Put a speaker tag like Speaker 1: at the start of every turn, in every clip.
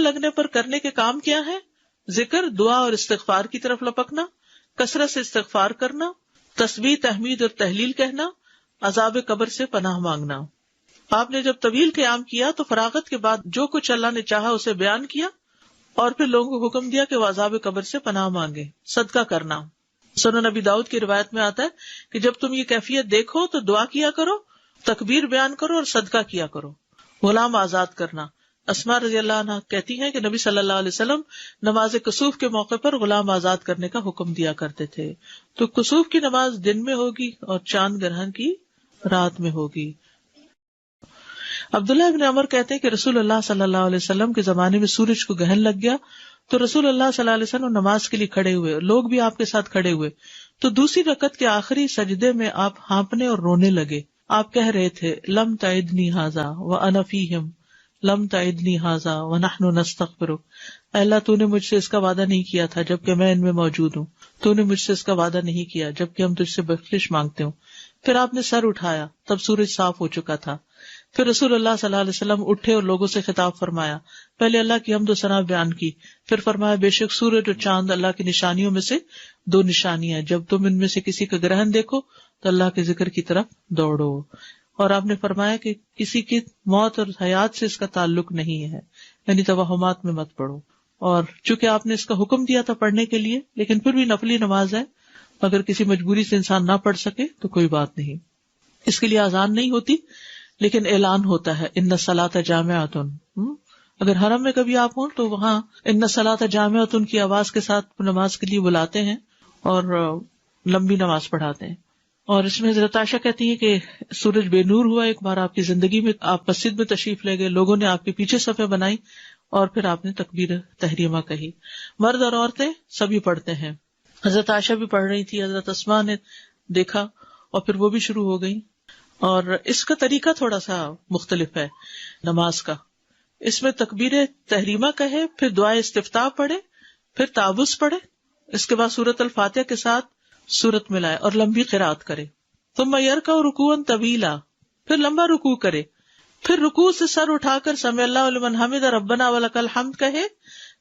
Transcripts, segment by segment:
Speaker 1: لگنے پر کرنے کے کام کیا ہے؟ ذکر، دعا اور استغفار کی طرف لپکنا، کثرت سے استغفار کرنا، تسبیح، تحمید اور تہلیل کہنا، عذاب قبر سے پناہ مانگنا۔ آپ نے جب طویل قیام کیا تو فراغت کے بعد جو کچھ اللہ نے چاہا اسے بیان کیا اور پھر لوگوں کو حکم دیا کہ وہ عذاب قبر سے پناہ مانگے۔ صدقہ کرنا، سنن نبی داؤد کی روایت میں آتا ہے کہ جب تم یہ کیفیت دیکھو تو دعا کیا کرو، تکبیر بیان کرو اور صدقہ کیا کرو۔ غلام آزاد کرنا، اسماء رضی اللہ عنہ کہتی ہیں کہ نبی صلی اللہ علیہ وسلم نماز کسوف کے موقع پر غلام آزاد کرنے کا حکم دیا کرتے تھے۔ تو کسوف کی نماز دن میں ہوگی اور چاند گرہن کی رات میں ہوگی۔ عبداللہ ابن عمر کہتے ہیں کہ رسول اللہ صلی اللہ علیہ وسلم کے زمانے میں سورج کو گرہن لگ گیا تو رسول اللہ صلی اللہ علیہ وسلم نماز کے لیے کھڑے ہوئے، لوگ بھی آپ کے ساتھ کھڑے ہوئے، تو دوسری رکعت کے آخری سجدے میں آپ ہانپنے اور رونے لگے۔ آپ کہہ رہے تھے لم تعدنی ھذا وانا فیہم، لم تعدنی ھذا ونحن نستغفرک، اے اللہ تو نے مجھ سے اس کا وعدہ نہیں کیا تھا جبکہ میں ان میں موجود ہوں، تو نے مجھ سے اس کا وعدہ نہیں کیا جبکہ ہم تجھ سے بخشش مانگتے ہوں۔ پھر آپ نے سر اٹھایا، تب سورج صاف ہو چکا تھا۔ پھر رسول اللہ صلی اللہ علیہ وسلم اٹھے اور لوگوں سے خطاب فرمایا، پہلے اللہ کی حمد و ثنا بیان کی، پھر فرمایا بے شک سورج اور چاند اللہ کی نشانیوں میں سے دو نشانیاں، جب تم ان میں سے کسی کا گرہن دیکھو تو اللہ کے ذکر کی طرف دوڑو۔ اور آپ نے فرمایا کہ کسی کی موت اور حیات سے اس کا تعلق نہیں ہے، یعنی توہمات میں مت پڑھو۔ اور چونکہ آپ نے اس کا حکم دیا تھا پڑھنے کے لیے، لیکن پھر بھی نفلی نماز ہے، اگر کسی مجبوری سے انسان نہ پڑھ سکے تو کوئی بات نہیں، اس کے لیے اذان نہیں ہوتی لیکن اعلان ہوتا ہے ان الصلاۃ جامعۃ۔ اگر حرم میں کبھی آپ ہوں تو وہاں ان الصلاۃ جامعۃ کی آواز کے ساتھ نماز کے لیے بلاتے ہیں اور لمبی نماز پڑھاتے ہیں۔ اور اس میں حضرت عائشہ کہتی ہے کہ سورج بے نور ہوا ایک بار آپ کی زندگی میں، آپ مسجد میں تشریف لے گئے، لوگوں نے آپ کے پیچھے صفیں بنائی اور پھر آپ نے تکبیر تحریمہ کہی۔ مرد اور عورتیں سبھی پڑھتے ہیں، حضرت عائشہ بھی پڑھ رہی تھی، حضرت اسماء نے دیکھا اور پھر وہ بھی شروع ہو گئی۔ اور اس کا طریقہ تھوڑا سا مختلف ہے نماز کا، اس میں تکبیر تحریمہ کہے، پھر دعائے استفتاح پڑھے، پھر تعوذ پڑھے، اس کے بعد سورۃ الفاتحہ کے ساتھ سورت ملائے اور لمبی قرات کرے، ثم یرکع رکوعا طویلا، پھر لمبا رکوع کرے، پھر رکوع سے سر اٹھا کر سمع اللہ لمن حمد ربنا ولک الحمد کہے،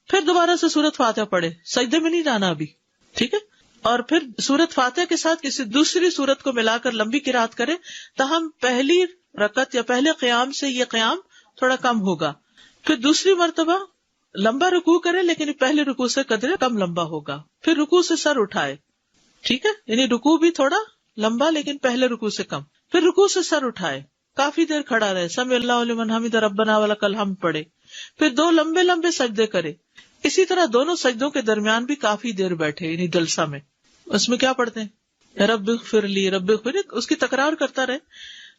Speaker 1: پھر دوبارہ سے سورۃ فاتحہ پڑھے، سجدے میں نہیں جانا ابھی، ٹھیک ہے، اور پھر سورۃ فاتحہ کے ساتھ کسی دوسری سورت کو ملا کر لمبی قرات کرے، تاہم پہلی رکعت یا پہلے قیام سے یہ قیام تھوڑا کم ہوگا، پھر دوسری مرتبہ لمبا رکوع کرے لیکن پہلے رکوع سے قدرے کم لمبا ہوگا، پھر رکوع سے سر اٹھائے، ٹھیک ہے، یعنی رکوع بھی تھوڑا لمبا لیکن پہلے رکوع سے کم، پھر رکوع سے سر اٹھائے، کافی دیر کھڑا رہے، سمع اللہ لمن حمد ربنا ولک الحمد پڑھے، پھر دو لمبے لمبے سجدے کرے، اسی طرح دونوں سجدوں کے درمیان بھی کافی دیر بیٹھے، یعنی جلسہ میں اس میں کیا پڑھتے ہیں رب اغفر لی رب اغفر لی، اس کی تکرار کرتا رہے،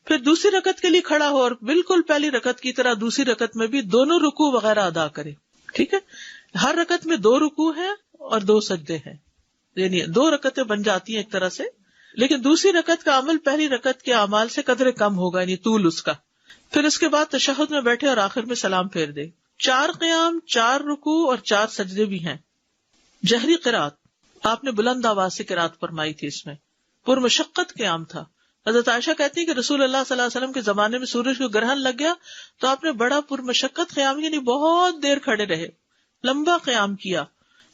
Speaker 1: پھر دوسری رکعت کے لیے کھڑا ہو اور بالکل پہلی رکعت کی طرح دوسری رکعت میں بھی دونوں رکوع وغیرہ ادا کرے، ٹھیک ہے، ہر رکعت میں دو رکوع ہیں اور دو سجدے ہیں، یعنی دو رکعتیں بن جاتی ہیں ایک طرح سے، لیکن دوسری رکعت کا عمل پہلی رکعت کے اعمال سے قدرے کم ہوگا، یعنی طول اس کا، پھر اس کے بعد تشہد میں بیٹھے اور آخر میں سلام پھیر دے۔ 4 قیام، 4 رکوع اور 4 سجدے بھی ہیں۔ جہری قرات، آپ نے بلند آواز سے قرات فرمائی تھی، اس میں پرمشقت قیام تھا۔ حضرت عائشہ کہتی ہے کہ رسول اللہ صلی اللہ علیہ وسلم کے زمانے میں سورج کو گرہن لگ گیا تو آپ نے بڑا پرمشقت قیام، یعنی بہت دیر کھڑے رہے، لمبا قیام کیا۔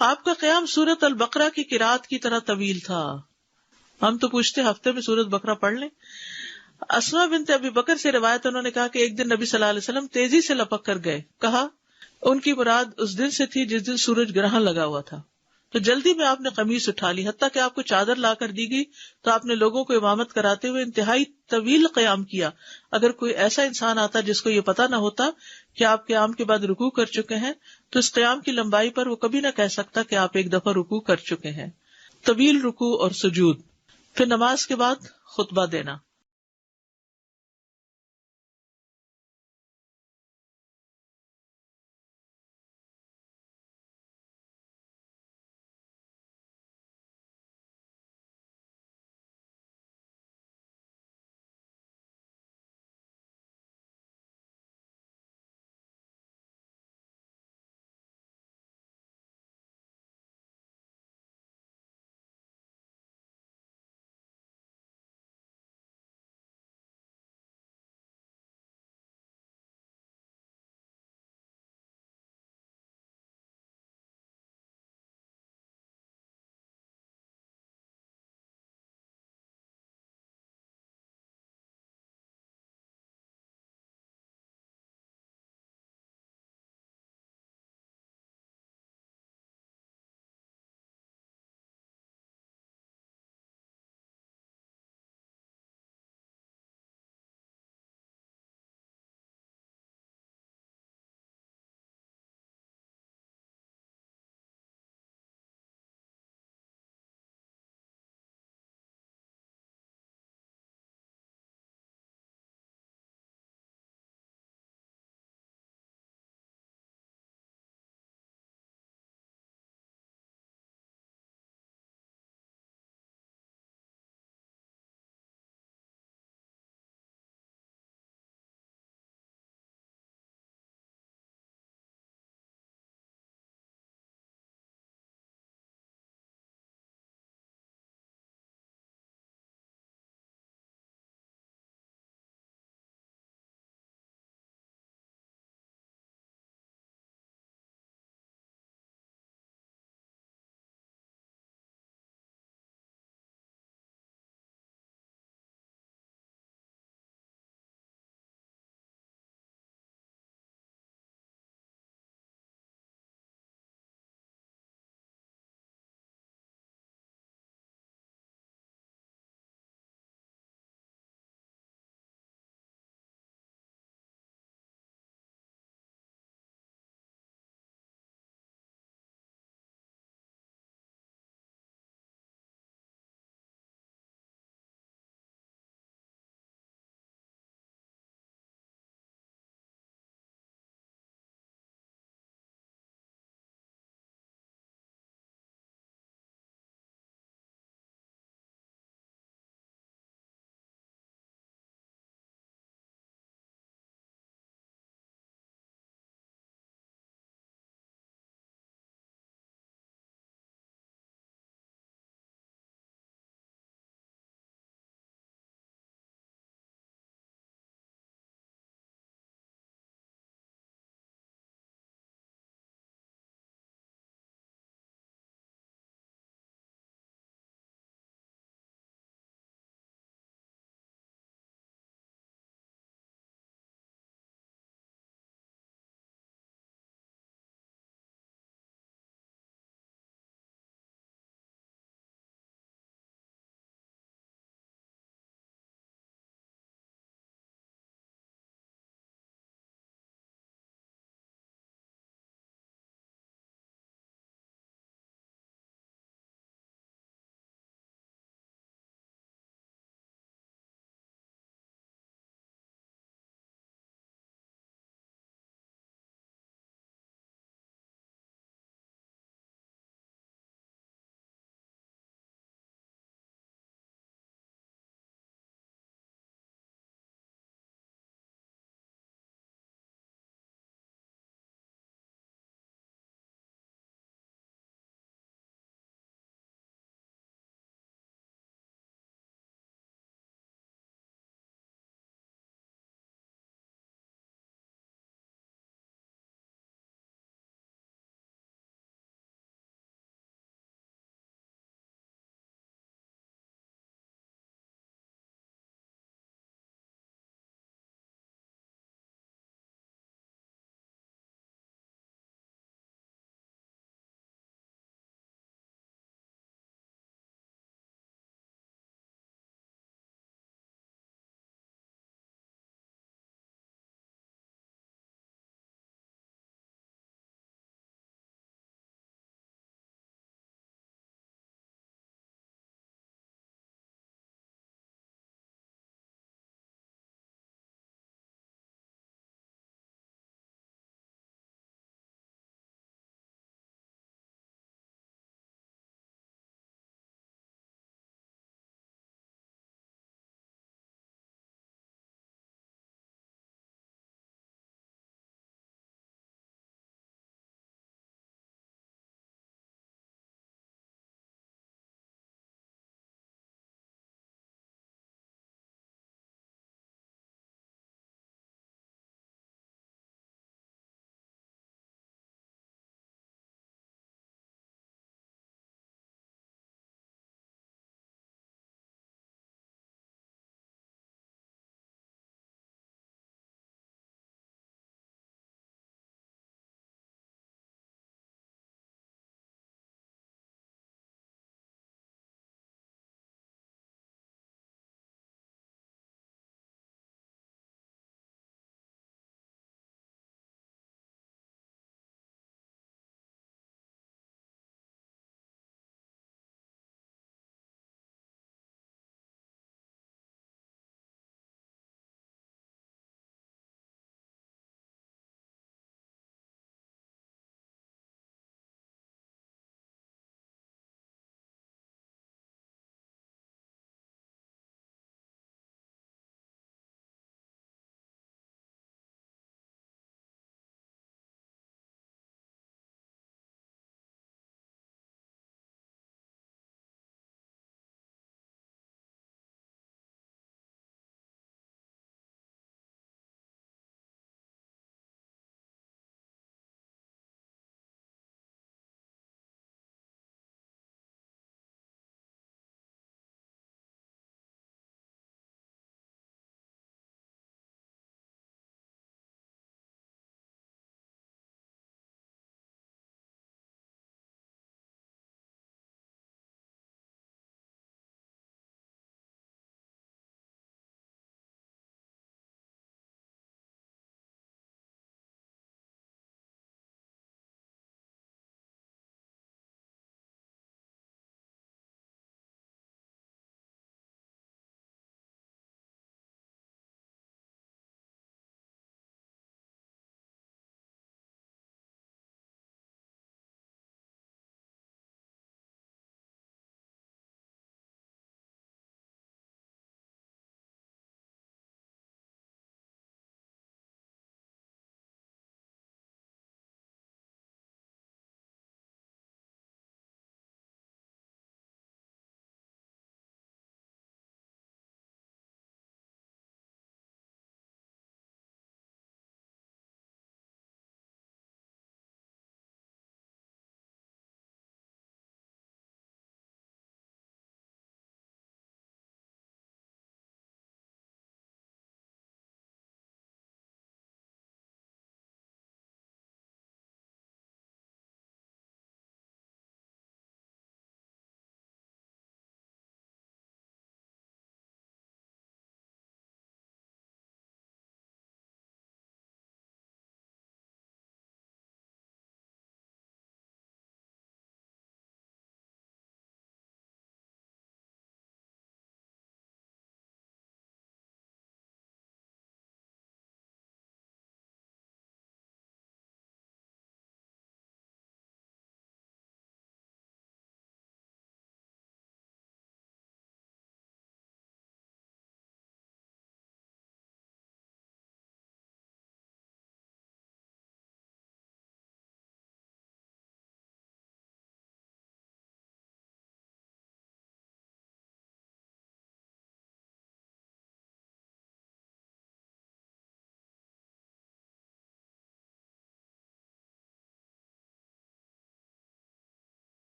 Speaker 1: آپ کا قیام سورۃ البقرہ کی قرات کی طرح طویل تھا۔ ہم تو پوچھتے ہفتے میں سورۃ بقرہ پڑھ لیں۔ اسماء بنت ابی بکر سے روایت، انہوں نے کہا کہ ایک دن نبی صلی اللہ علیہ وسلم تیزی سے لپک کر گئے، کہا ان کی مراد اس دن سے تھی جس دن سورج گرہن لگا ہوا تھا، تو جلدی میں آپ نے قمیص اٹھا لی، حتیٰ کہ آپ کو چادر لا کر دی گئی تو آپ نے لوگوں کو امامت کراتے ہوئے انتہائی طویل قیام کیا۔ اگر کوئی ایسا انسان آتا جس کو یہ پتا نہ ہوتا کہ آپ قیام کے بعد رکوع کر چکے ہیں تو اس قیام کی لمبائی پر وہ کبھی نہ کہہ سکتا کہ آپ ایک دفعہ رکوع کر چکے ہیں۔ طویل رکوع اور سجود، پھر نماز کے بعد خطبہ دینا،